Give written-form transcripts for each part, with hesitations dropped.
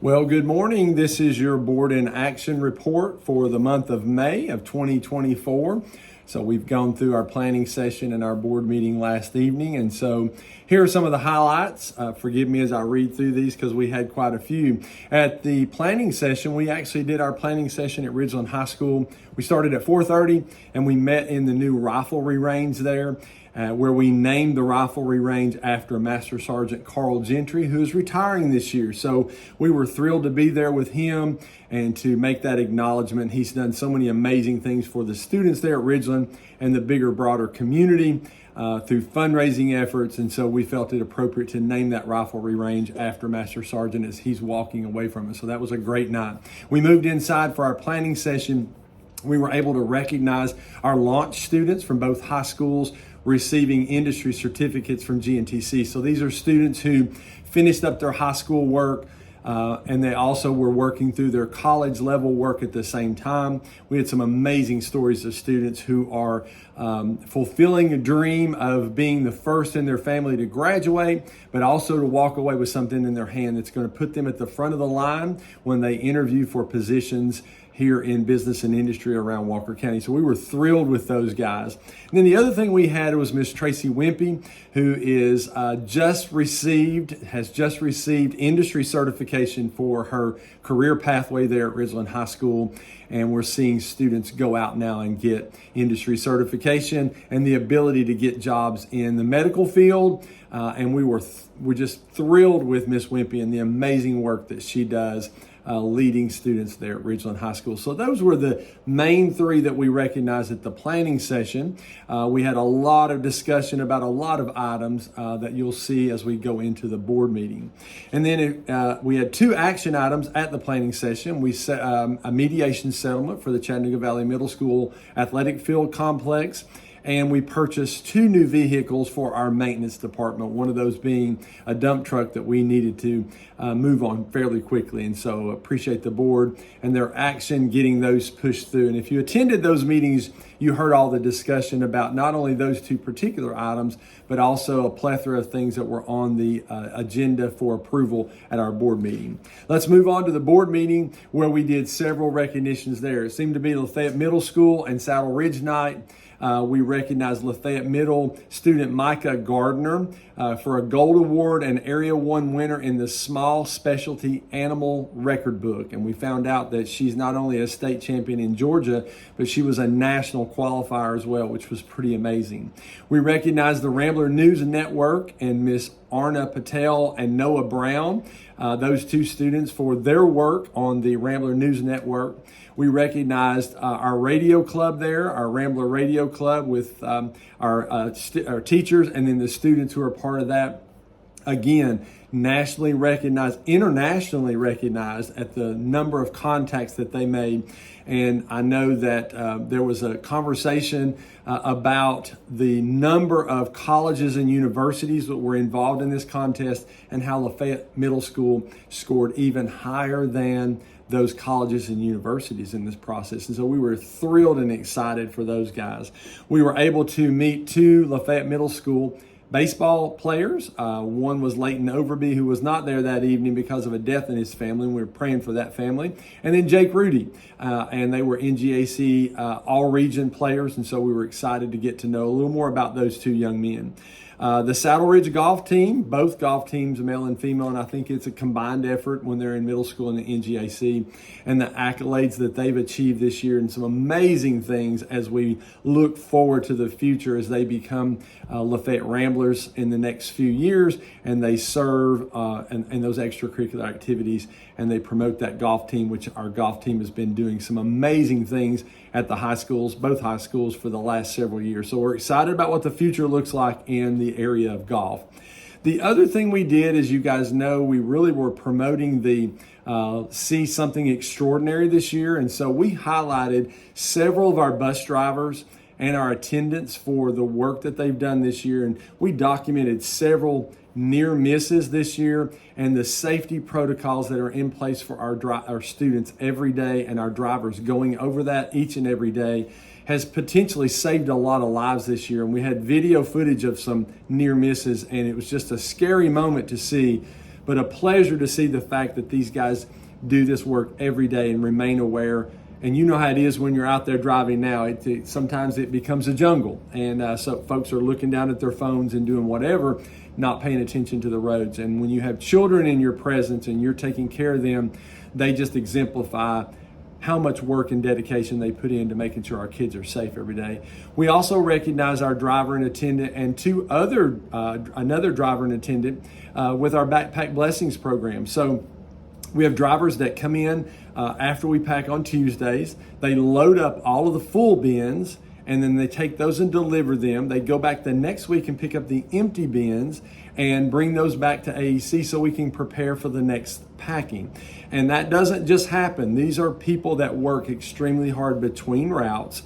Well, good morning. This is your Board in Action report for the month of May of 2024. So we've gone through our planning session and our board meeting last evening. And so here are some of the highlights. Forgive me as I read through these because we had quite a few. At the planning session, we actually did our planning session at Ridgeland High School. We started at 4:30 and we met in the new riflery range there. Where we named the riflery range after Master Sergeant Carl Gentry, who is retiring this year. So we were thrilled to be there with him and to make that acknowledgement. He's done so many amazing things for the students there at Ridgeland and the bigger, broader community through fundraising efforts. And so we felt it appropriate to name that riflery range after Master Sergeant as he's walking away from us. So that was a great night. We moved inside for our planning session. We were able to recognize our launch students from both high schools receiving industry certificates from GNTC. So these are students who finished up their high school work and they also were working through their college level work at the same time. We had some amazing stories of students who are fulfilling a dream of being the first in their family to graduate, but also to walk away with something in their hand that's going to put them at the front of the line when they interview for positions here in business and industry around Walker County. So we were thrilled with those guys. And then the other thing we had was Miss Tracy Wimpy, who is has just received industry certification for her career pathway there at Ridgeland High School. And we're seeing students go out now and get industry certification and the ability to get jobs in the medical field. And we're just thrilled with Miss Wimpy and the amazing work that she does leading students there at Ridgeland High School. So those were the main three that we recognized at the planning session. We had a lot of discussion about a lot of items that you'll see as we go into the board meeting. And then we had two action items at the planning session. We set a mediation settlement for the Chattanooga Valley Middle School athletic field complex. And we purchased two new vehicles for our maintenance department, one of those being a dump truck that we needed to move on fairly quickly. And so appreciate the board and their action getting those pushed through. And if you attended those meetings, you heard all the discussion about not only those two particular items, but also a plethora of things that were on the agenda for approval at our board meeting. Let's move on to the board meeting where we did several recognitions there. It seemed to be Lafayette Middle School and Saddle Ridge night. We recognized Lafayette Middle student Micah Gardner for a gold award and Area 1 winner in the small specialty animal record book. And we found out that she's not only a state champion in Georgia, but she was a national qualifier as well, which was pretty amazing. We recognized the Rambler News Network and Miss Arna Patel and Noah Brown, those two students for their work on the Rambler News Network. We recognized our radio club there, our Rambler Radio Club with our teachers and then the students who are part of that. Again, nationally recognized, internationally recognized at the number of contacts that they made. And I know that there was a conversation about the number of colleges and universities that were involved in this contest and how Lafayette Middle School scored even higher than those colleges and universities in this process. And so we were thrilled and excited for those guys. We were able to meet two Lafayette Middle School baseball players. One was Leighton Overby, who was not there that evening because of a death in his family, and we were praying for that family. And then Jake Rudy, and they were NGAC all-region players, and so we were excited to get to know a little more about those two young men. The Saddle Ridge golf team, both golf teams, male and female, and I think it's a combined effort when they're in middle school in the NGAC, and the accolades that they've achieved this year and some amazing things as we look forward to the future as they become Lafayette Ramblers in the next few years, and they serve in those extracurricular activities, and they promote that golf team, which our golf team has been doing some amazing things at the high schools, both high schools, for the last several years. So we're excited about what the future looks like in the area of golf. The other thing we did, as you guys know, we really were promoting the See Something Extraordinary this year. And so we highlighted several of our bus drivers and our attendants for the work that they've done this year. And we documented several near misses this year and the safety protocols that are in place for our students every day and our drivers going over that each and every day has potentially saved a lot of lives this year. And we had video footage of some near misses, and it was just a scary moment to see but a pleasure to see the fact that these guys do this work every day and remain aware. And you know how it is when you're out there driving now. Sometimes it becomes a jungle. And so folks are looking down at their phones and doing whatever, not paying attention to the roads. And when you have children in your presence and you're taking care of them, they just exemplify how much work and dedication they put into making sure our kids are safe every day. We also recognize our driver and attendant and another driver and attendant with our Backpack Blessings program. So we have drivers that come in after we pack on Tuesdays. They load up all of the full bins, and then they take those and deliver them. They go back the next week and pick up the empty bins and bring those back to AEC so we can prepare for the next packing. And that doesn't just happen. These are people that work extremely hard between routes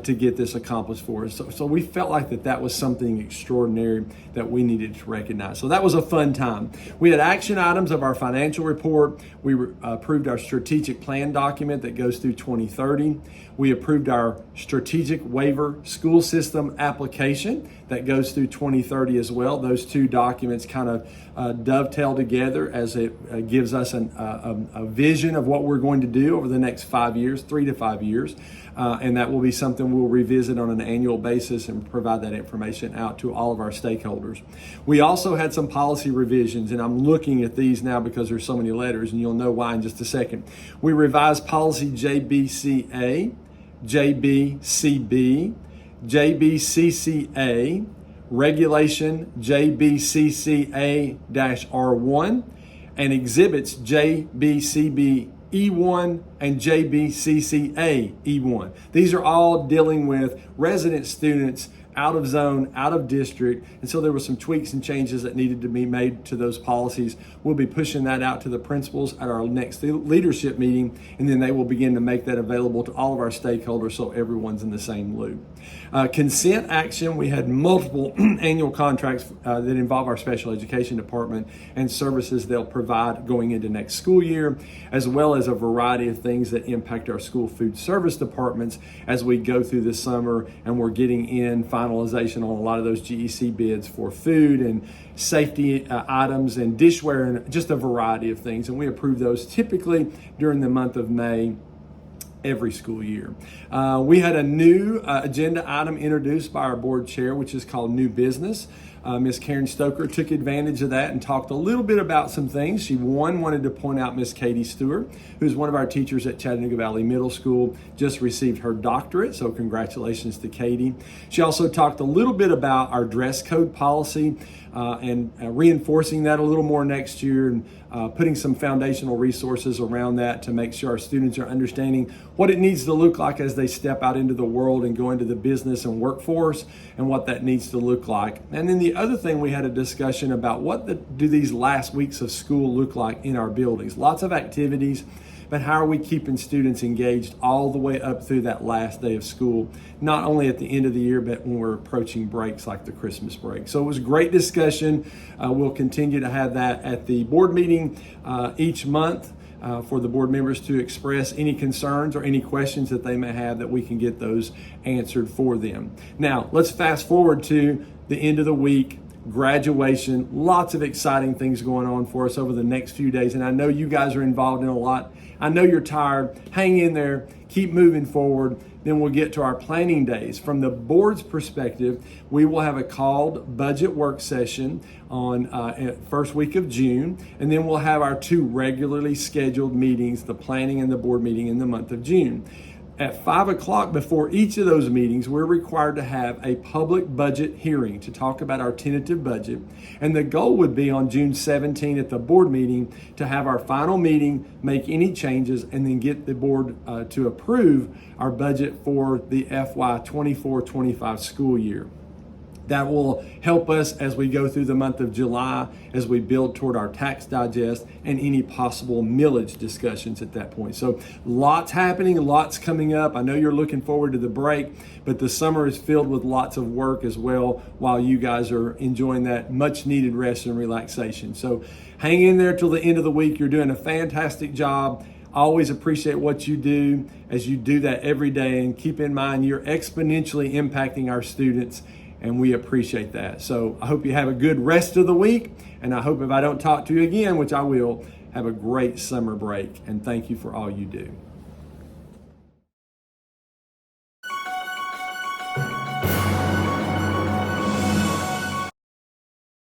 to get this accomplished for us. So we felt like that was something extraordinary that we needed to recognize. So that was a fun time. We had action items of our financial report. We approved our strategic plan document that goes through 2030. We approved our strategic waiver school system application that goes through 2030 as well. Those two documents kind of dovetail together as it gives us a vision of what we're going to do over the next 5 years, 3 to 5 years. And that will be something we'll revisit on an annual basis and provide that information out to all of our stakeholders. We also had some policy revisions, and I'm looking at these now because there's so many letters, and you'll know why in just a second. We revised policy JBCA, JBCB, JBCCA, regulation JBCCA-R1, and exhibits JBCB E1 and JBCCA E1. These are all dealing with resident students out of zone, out of district. And so there were some tweaks and changes that needed to be made to those policies. We'll be pushing that out to the principals at our next leadership meeting, and then they will begin to make that available to all of our stakeholders so everyone's in the same loop. Consent action, we had multiple annual contracts that involve our special education department and services they'll provide going into next school year, as well as a variety of things that impact our school food service departments as we go through the summer and we're getting in finalization on a lot of those GEC bids for food and safety items and dishware and just a variety of things. And we approve those typically during the month of May every school year. We had a new agenda item introduced by our board chair, which is called New Business. Ms. Karen Stoker took advantage of that and talked a little bit about some things. She wanted to point out Ms. Katie Stewart, who's one of our teachers at Chattanooga Valley Middle School, just received her doctorate, so congratulations to Katie. She also talked a little bit about our dress code policy and reinforcing that a little more next year and putting some foundational resources around that to make sure our students are understanding what it needs to look like as they step out into the world and go into the business and workforce and what that needs to look like. And then the other thing, we had a discussion about what do these last weeks of school look like in our buildings. Lots of activities, but how are we keeping students engaged all the way up through that last day of school, not only at the end of the year, but when we're approaching breaks like the Christmas break. So it was a great discussion. We'll continue to have that at the board meeting each month for the board members to express any concerns or any questions that they may have, that we can get those answered for them. Now, let's fast forward to the end of the week. Graduation, lots of exciting things going on for us over the next few days. And I know you guys are involved in a lot. I know you're tired. Hang in there, keep moving forward. Then we'll get to our planning days. From the board's perspective, we will have a called budget work session on first week of June. And then we'll have our two regularly scheduled meetings, the planning and the board meeting in the month of June. At 5 o'clock before each of those meetings, we're required to have a public budget hearing to talk about our tentative budget. And the goal would be on June 17 at the board meeting to have our final meeting, make any changes, and then get the board to approve our budget for the FY 24-25 school year. That will help us as we go through the month of July, as we build toward our tax digest and any possible millage discussions at that point. So lots happening, lots coming up. I know you're looking forward to the break, but the summer is filled with lots of work as well while you guys are enjoying that much needed rest and relaxation. So hang in there till the end of the week. You're doing a fantastic job. I always appreciate what you do as you do that every day, and keep in mind you're exponentially impacting our students. and we appreciate that. So I hope you have a good rest of the week, and I hope if I don't talk to you again, which I will, have a great summer break, and thank you for all you do.